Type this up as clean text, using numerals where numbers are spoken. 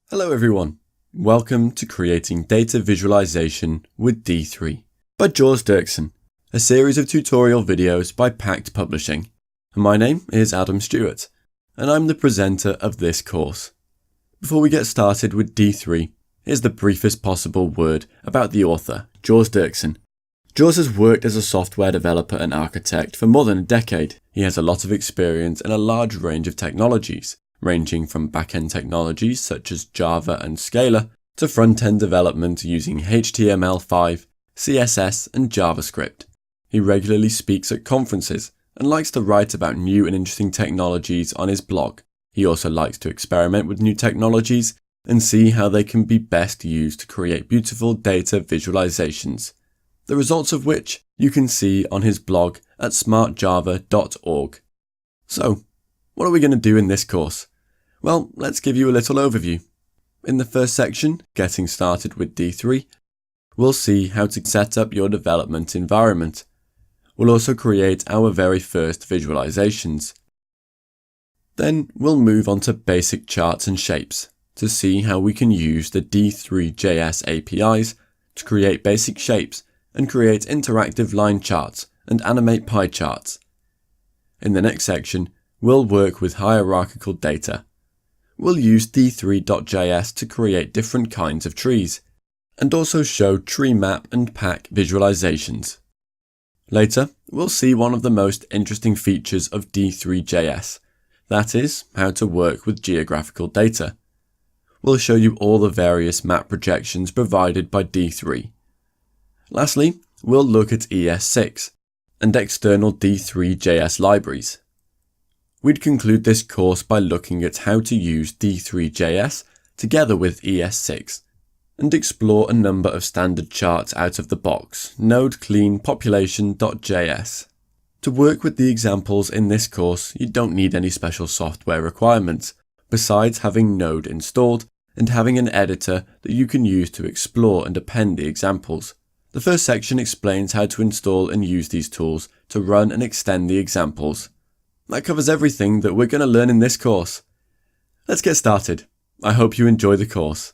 Hello everyone, welcome to Creating Data Visualization with D3 by Dirksen, a series of tutorial videos by Pact Publishing. My name is Adam Stewart, and I'm the presenter of this course. Before we get started with D3, here's the briefest possible word about the author, Dirksen. Jaws has worked as a software developer and architect for more than a decade. He has a lot of experience in a large range of technologies, ranging from back-end technologies such as Java and Scala to front-end development using HTML5, CSS and JavaScript. He regularly speaks at conferences and likes to write about new and interesting technologies on his blog. He also likes to experiment with new technologies and see how they can be best used to create beautiful data visualizations, the results of which you can see on his blog at smartjava.org. So, what are we going to do in this course? Well, let's give you a little overview. In the first section, Getting Started with D3, we'll see how to set up your development environment. We'll also create our very first visualizations. Then we'll move on to basic charts and shapes to see how we can use the D3.js APIs to create basic shapes and create interactive line charts and animate pie charts. In the next section, we'll work with hierarchical data. We'll use D3.js to create different kinds of trees, and also show tree map and pack visualizations. Later, we'll see one of the most interesting features of D3.js, that is, how to work with geographical data. We'll show you all the various map projections provided by D3. Lastly, we'll look at ES6 and external D3.js libraries. We'd conclude this course by looking at how to use D3.js together with ES6 and explore a number of standard charts out of the box, node clean population.js. To work with the examples in this course, you don't need any special software requirements, besides having Node installed and having an editor that you can use to explore and append the examples. The first section explains how to install and use these tools to run and extend the examples. That covers everything that we're going to learn in this course. Let's get started. I hope you enjoy the course.